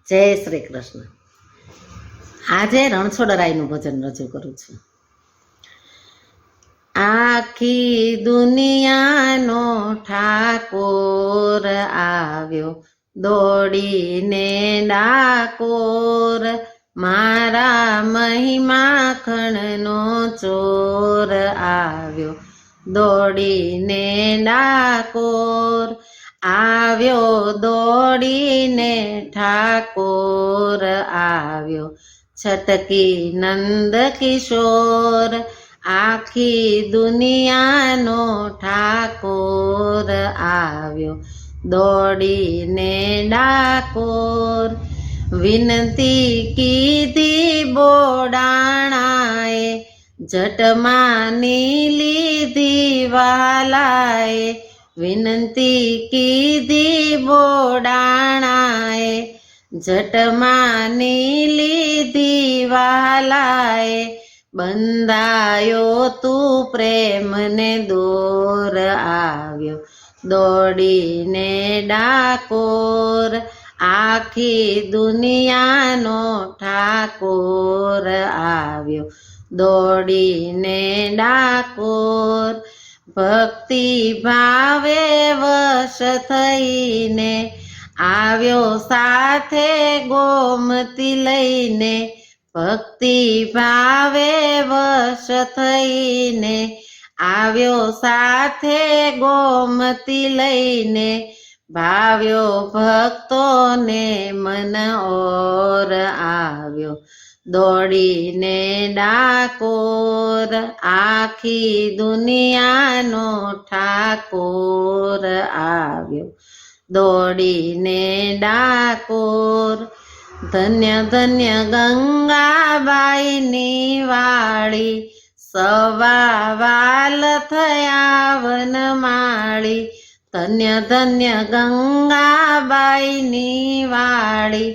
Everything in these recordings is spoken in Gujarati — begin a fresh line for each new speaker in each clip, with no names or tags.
જય શ્રી કૃષ્ણ. આજે રણછોડરાયનું ભજન રજૂ કરું છું. આખી દુનિયાનો ઠાકોર આવ્યો, દોડીને ડાકોર, મારા મહિમાખણનો ચોર આવ્યો, દોડીને ડાકોર, આવ્યો દોડીને ઠાકોર આવ્યો, છટકી નંદ કિશોર, આખી દુનિયાનો ઠાકોર આવ્યો, દોડીને ડાકોર, વિનતી કીધી બોડાણાએ, જટ માની લીધી વાલાએ, વિનંતી કીધી બોડાણાએ, જટ માની લીધી વાલાએ, બંધાયો તું પ્રેમને દોર આવ્યો, દોડીને ડાકોર, આખી દુનિયાનો ઠાકોર આવ્યો, દોડીને ડાકોર, ભક્તિ ભાવે વશ થઈને આવ્યો સાથે ગોમતી લઈને, ભક્તિ ભાવે વશ થઈને આવ્યો સાથે ગોમતી લઈને, ભાવ્યો ભક્તોને મન ઓર આવ્યો, દોડીને ડાકોર, આખી દુનિયાનો ઠાકોર આવ્યો, દોડીને ડાકોર, ધન્ય ધન્ય ગંગાબાઈની વાળી, સવા વાલ થયા વનમાળી, ધન્ય ધન્ય ગંગાબાઈની વાળી,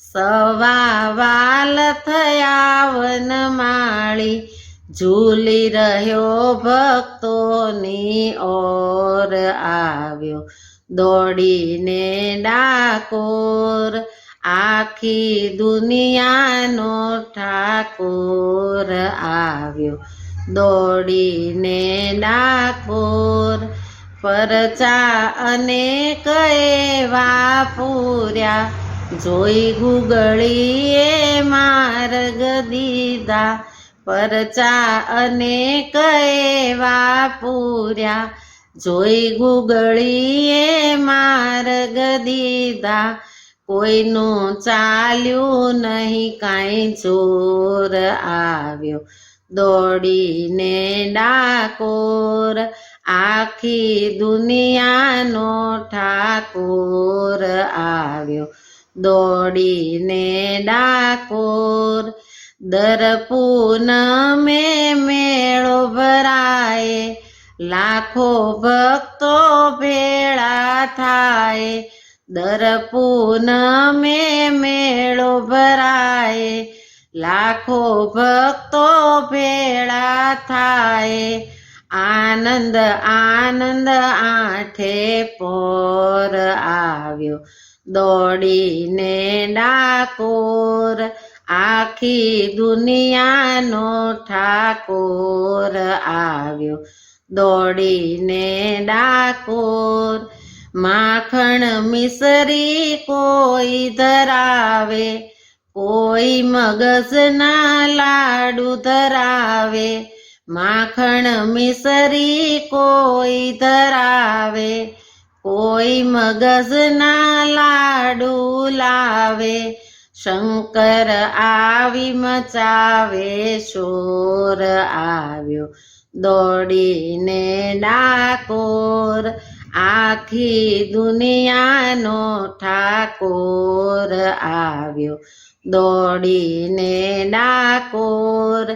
સવા વાલ થયા વનમાળી, ઝૂલી રહ્યો ભક્તોની ઓર આવ્યો, દોડીને ડાકોર, આખી દુનિયાનો ઠાકોર આવ્યો, દોડીને ડાકોર, પરચા અનેક એવા પૂર્યા, જોઈ ગુગળીએ માર્ગ દીધા, પરચા અનેક એવા પૂર્યા, જોઈ ગુગળીએ માર્ગ દીધા, કોઈનું ચાલ્યું નહીં કાંઈ જોર આવ્યો, દોડીને ડાકોર, આખી દુનિયાનો ઠાકોર આવ્યો, દોડીને ડાકોર, દર પૂનમે મેળો ભરાય, લાખો ભક્તો ભેળા થાય, દર પૂનમે મેળો ભરાય, લાખો ભક્તો ભેળા થાય, આનંદ આનંદ આઠે પોર આવ્યો, દોડીને ડાકોર, આખી દુનિયાનો ઠાકોર આવ્યો, દોડીને ડાકોર, માખણ મિસરી કોઈ ધરાવે, કોઈ મગજના લાડુ ધરાવે, માખણ મિસરી કોઈ ધરાવે, કોઈ મગજના લાડુ લાવે, શંકર આવી મચાવે શોર આવ્યો, દોડીને ડાકોર, આખી દુનિયાનો ઠાકોર આવ્યો, દોડીને ડાકોર,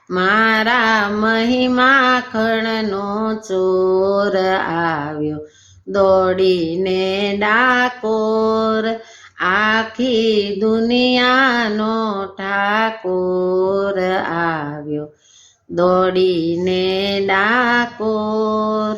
મારા મહિમાખણનો ચોર આવ્યો, દોડીને ડાકોર, આખી દુનિયાનો ઠાકોર આવ્યો, દોડીને ડાકોર.